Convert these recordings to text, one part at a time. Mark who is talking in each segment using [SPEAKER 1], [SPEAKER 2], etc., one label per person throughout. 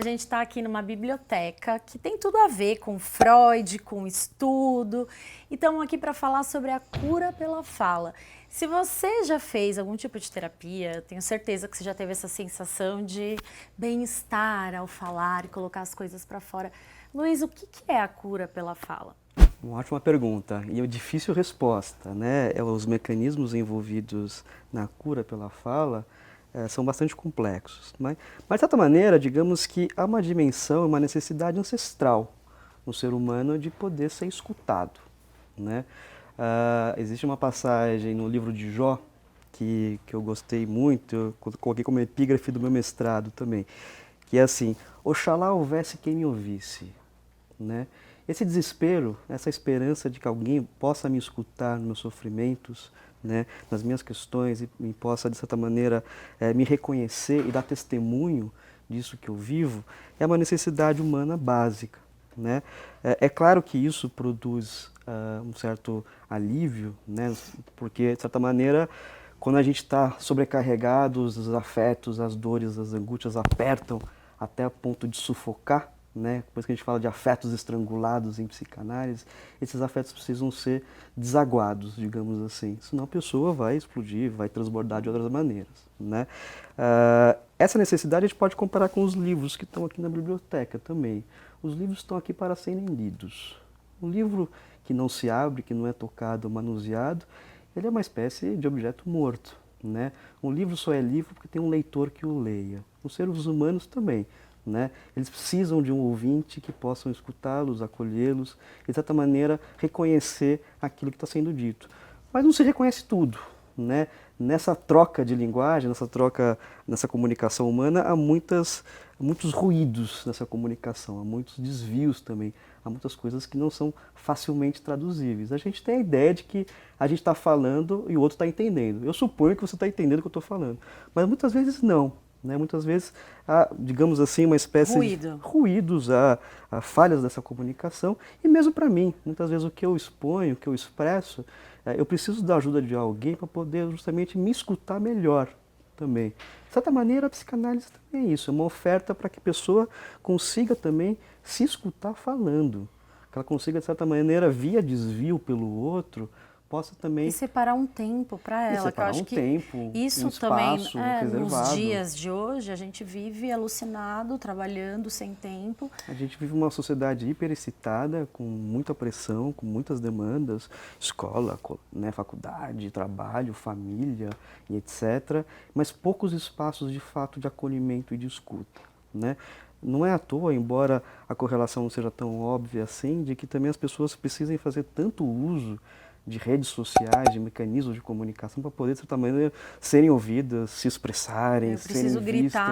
[SPEAKER 1] gente está aqui numa biblioteca que tem tudo a ver com Freud, com estudo, e estamos aqui para falar sobre a cura pela fala. Se você já fez algum tipo de terapia, eu tenho certeza que você já teve essa sensação de bem-estar ao falar e colocar as coisas para fora. Luiz, o que é a cura pela fala?
[SPEAKER 2] Uma ótima pergunta e uma difícil resposta, né? Os mecanismos envolvidos na cura pela fala são bastante complexos, né? Mas de certa maneira, digamos que há uma dimensão, uma necessidade ancestral no ser humano de poder ser escutado, né? Existe uma passagem no livro de Jó que eu gostei muito, eu coloquei como epígrafe do meu mestrado também, que é assim: Oxalá houvesse quem me ouvisse, né? Esse desespero, essa esperança de que alguém possa me escutar nos meus sofrimentos, né, nas minhas questões e possa, de certa maneira, me reconhecer e dar testemunho disso que eu vivo, é uma necessidade humana básica, né? É claro que isso produz um certo alívio, né, porque, de certa maneira, quando a gente está sobrecarregado, os afetos, as dores, as angústias apertam até a ponto de sufocar, né? Depois que a gente fala de afetos estrangulados em psicanálise, esses afetos precisam ser desaguados, digamos assim. Senão a pessoa vai explodir, vai transbordar de outras maneiras, né? Essa necessidade a gente pode comparar com os livros que estão aqui na biblioteca também. Os livros estão aqui para serem lidos. Um livro que não se abre, que não é tocado ou manuseado, ele é uma espécie de objeto morto, né? Um livro só é livro porque tem um leitor que o leia. Os seres humanos também, né? Eles precisam de um ouvinte que possam escutá-los, acolhê-los, e de certa maneira reconhecer aquilo que está sendo dito. Mas não se reconhece tudo, né? Nessa troca de linguagem, nessa comunicação humana, há muitos ruídos nessa comunicação, há muitos desvios também, há muitas coisas que não são facilmente traduzíveis. A gente tem a ideia de que a gente está falando e o outro está entendendo. Eu suponho que você está entendendo o que eu estou falando, mas muitas vezes não. Né? Muitas vezes há, digamos assim, uma espécie de ruídos, há falhas dessa comunicação, e mesmo para mim, muitas vezes o que eu exponho, o que eu expresso, eu preciso da ajuda de alguém para poder justamente me escutar melhor também. De certa maneira, a psicanálise também é isso, é uma oferta para que a pessoa consiga também se escutar falando, que ela consiga, de certa maneira, via desvio pelo outro, possa também...
[SPEAKER 1] E separar um tempo para ela, que eu acho que isso também, nos dias de hoje, a gente vive alucinado, trabalhando sem tempo.
[SPEAKER 2] A gente vive uma sociedade hiperexcitada, com muita pressão, com muitas demandas, escola, né, faculdade, trabalho, família e etc., mas poucos espaços de fato de acolhimento e de escuta, né? Não é à toa, embora a correlação não seja tão óbvia assim, de que também as pessoas precisem fazer tanto uso de redes sociais, de mecanismos de comunicação para poder, de certa maneira, serem ouvidas, se expressarem, serem vistas.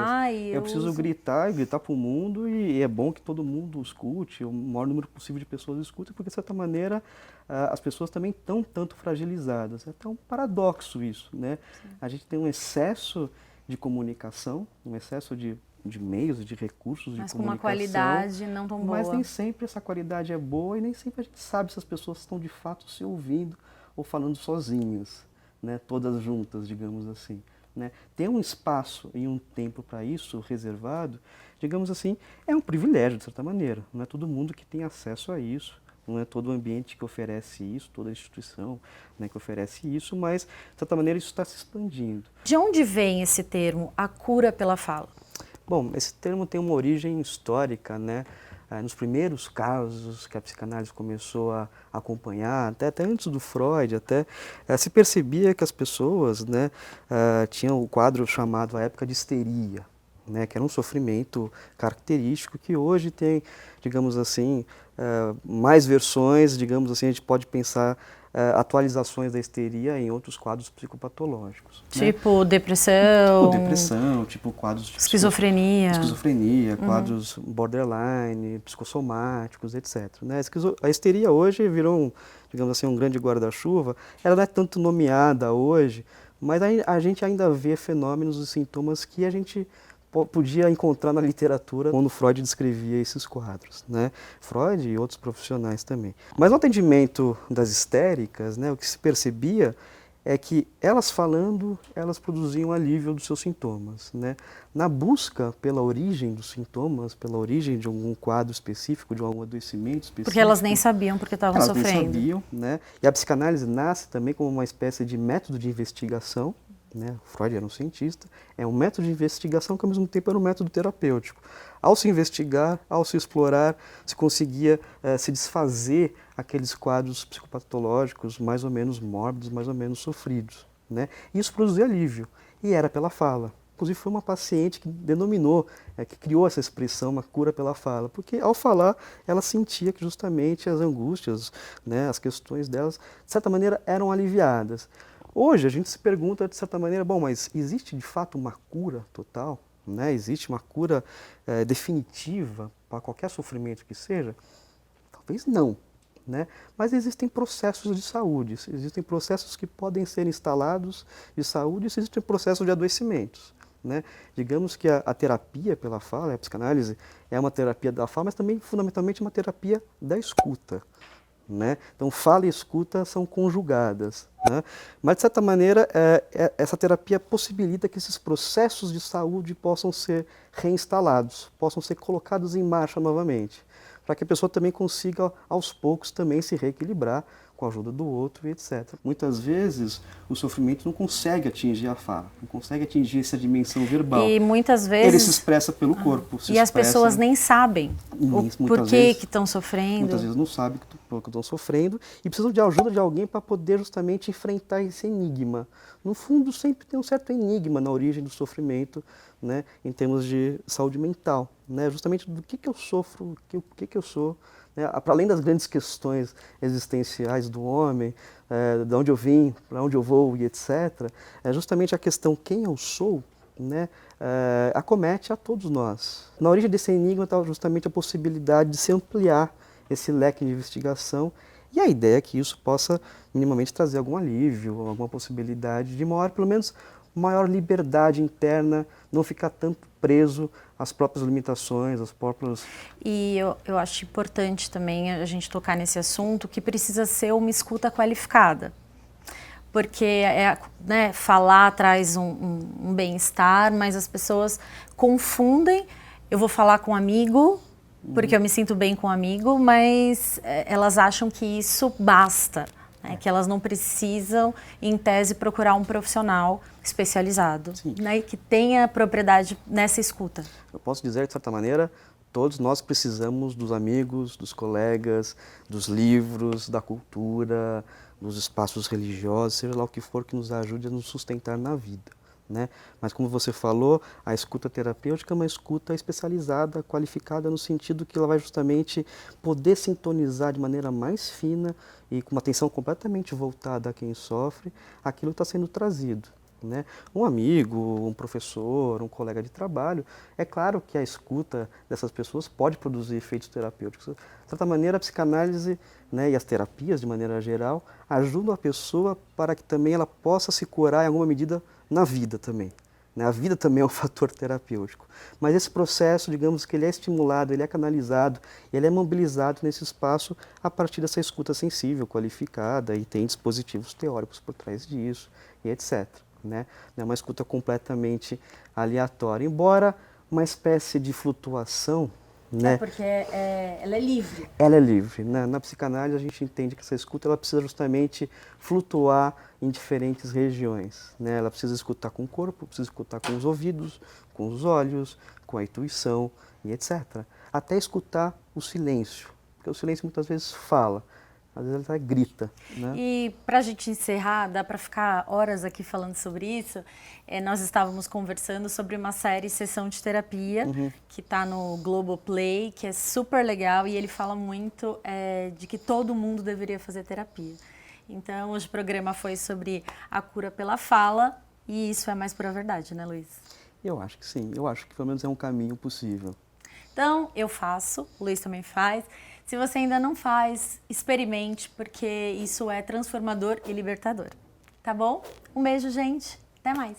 [SPEAKER 2] Eu preciso gritar e gritar para o mundo, e é bom que todo mundo escute, o maior número possível de pessoas escutem, porque, de certa maneira, as pessoas também estão tanto fragilizadas. É até um paradoxo isso, né? Sim. A gente tem um excesso de comunicação, um excesso de meios, de recursos de comunicação.
[SPEAKER 1] Mas com uma qualidade não tão boa.
[SPEAKER 2] Mas nem sempre essa qualidade é boa e nem sempre a gente sabe se as pessoas estão de fato se ouvindo ou falando sozinhas, né? Todas juntas, digamos assim. Né? Ter um espaço e um tempo para isso reservado, digamos assim, é um privilégio de certa maneira. Não é todo mundo que tem acesso a isso. Não é todo o ambiente que oferece isso, toda a instituição, né, que oferece isso, mas, de certa maneira, isso está se expandindo.
[SPEAKER 1] De onde vem esse termo, a cura pela fala?
[SPEAKER 2] Bom, esse termo tem uma origem histórica, né? Nos primeiros casos que a psicanálise começou a acompanhar, até antes do Freud, se percebia que as pessoas, né, tinham o quadro chamado à época de histeria, né, que era um sofrimento característico que hoje tem, digamos assim, mais versões, digamos assim, a gente pode pensar atualizações da histeria em outros quadros psicopatológicos.
[SPEAKER 1] Tipo,
[SPEAKER 2] né?
[SPEAKER 1] depressão,
[SPEAKER 2] tipo quadros de
[SPEAKER 1] esquizofrenia,
[SPEAKER 2] quadros borderline, psicossomáticos, etc. Né? A histeria hoje virou, digamos assim, um grande guarda-chuva. Ela não é tanto nomeada hoje, mas a gente ainda vê fenômenos e sintomas que a gente podia encontrar na literatura quando Freud descrevia esses quadros, né? Freud e outros profissionais também. Mas no atendimento das histéricas, né, o que se percebia é que elas falando, elas produziam alívio dos seus sintomas, né? Na busca pela origem dos sintomas, pela origem de algum quadro específico, de algum adoecimento específico.
[SPEAKER 1] Porque elas nem sabiam porque estavam sofrendo.
[SPEAKER 2] Elas nem sabiam, né? E a psicanálise nasce também como uma espécie de método de investigação, né? Freud era um cientista, é um método de investigação que ao mesmo tempo era um método terapêutico. Ao se investigar, ao se explorar, se conseguia se desfazer aqueles quadros psicopatológicos mais ou menos mórbidos, mais ou menos sofridos, né? E isso produzia alívio, e era pela fala. Inclusive foi uma paciente que denominou, que criou essa expressão, uma cura pela fala, porque ao falar ela sentia que justamente as angústias, né, as questões delas, de certa maneira, eram aliviadas. Hoje a gente se pergunta, de certa maneira, bom, mas existe de fato uma cura total? Né? Existe uma cura definitiva para qualquer sofrimento que seja? Talvez não. Né? Mas existem processos de saúde, existem processos que podem ser instalados de saúde, existem processos de adoecimentos. Né? Digamos que a terapia pela fala, a psicanálise, é uma terapia da fala, mas também fundamentalmente uma terapia da escuta. Né? Então, fala e escuta são conjugadas. Né? Mas, de certa maneira, essa terapia possibilita que esses processos de saúde possam ser reinstalados, possam ser colocados em marcha novamente, para que a pessoa também consiga, aos poucos, também se reequilibrar com a ajuda do outro e etc. Muitas vezes, o sofrimento não consegue atingir a fala, não consegue atingir essa dimensão verbal.
[SPEAKER 1] E muitas vezes...
[SPEAKER 2] Ele se expressa pelo corpo.
[SPEAKER 1] E as pessoas nem sabem o porquê que estão sofrendo.
[SPEAKER 2] Muitas vezes não sabem que estão sofrendo e precisam de ajuda de alguém para poder justamente enfrentar esse enigma. No fundo, sempre tem um certo enigma na origem do sofrimento, né, em termos de saúde mental. Né, justamente do que eu sofro, o que eu sou. Né, para além das grandes questões existenciais do homem, de onde eu vim, para onde eu vou e etc., é justamente a questão quem eu sou, né, acomete a todos nós. Na origem desse enigma está justamente a possibilidade de se ampliar esse leque de investigação e a ideia é que isso possa minimamente trazer algum alívio, alguma possibilidade de maior, pelo menos maior liberdade interna, não ficar tanto preso às próprias limitações, às próprias...
[SPEAKER 1] E eu acho importante também a gente tocar nesse assunto que precisa ser uma escuta qualificada. Porque né, falar traz um bem-estar, mas as pessoas confundem. Eu vou falar com um amigo, porque eu me sinto bem com um amigo, mas elas acham que isso basta. Né, que elas não precisam, em tese, procurar um profissional especializado, né, que tenha propriedade nessa escuta.
[SPEAKER 2] Eu posso dizer, de certa maneira, todos nós precisamos dos amigos, dos colegas, dos livros, da cultura, dos espaços religiosos, seja lá o que for que nos ajude a nos sustentar na vida. Né? Mas como você falou, a escuta terapêutica é uma escuta especializada, qualificada, no sentido que ela vai justamente poder sintonizar de maneira mais fina e com uma atenção completamente voltada a quem sofre, aquilo que está sendo trazido. Né? Um amigo, um professor, um colega de trabalho, é claro que a escuta dessas pessoas pode produzir efeitos terapêuticos. De certa maneira, a psicanálise, né, e as terapias, de maneira geral, ajudam a pessoa para que também ela possa se curar em alguma medida na vida também. Né? A vida também é um fator terapêutico. Mas esse processo, digamos que ele é estimulado, ele é canalizado, ele é mobilizado nesse espaço a partir dessa escuta sensível, qualificada, e tem dispositivos teóricos por trás disso, e etc. Né? Não é uma escuta completamente aleatória, embora uma espécie de flutuação. Né?
[SPEAKER 1] Porque ela é livre.
[SPEAKER 2] Ela é livre. Né? Na psicanálise a gente entende que essa escuta ela precisa justamente flutuar em diferentes regiões. Né? Ela precisa escutar com o corpo, precisa escutar com os ouvidos, com os olhos, com a intuição e etc. Até escutar o silêncio, porque o silêncio muitas vezes fala. Às vezes ela grita. Né?
[SPEAKER 1] E para a gente encerrar, dá para ficar horas aqui falando sobre isso, nós estávamos conversando sobre uma série Sessão de Terapia, que está no Globoplay, que é super legal e ele fala muito de que todo mundo deveria fazer terapia. Então, hoje o programa foi sobre a cura pela fala e isso é mais pura verdade, né, Luiz?
[SPEAKER 2] Eu acho que sim, eu acho que pelo menos é um caminho possível.
[SPEAKER 1] Então, eu faço, o Luiz também faz. Se você ainda não faz, experimente, porque isso é transformador e libertador. Tá bom? Um beijo, gente. Até mais.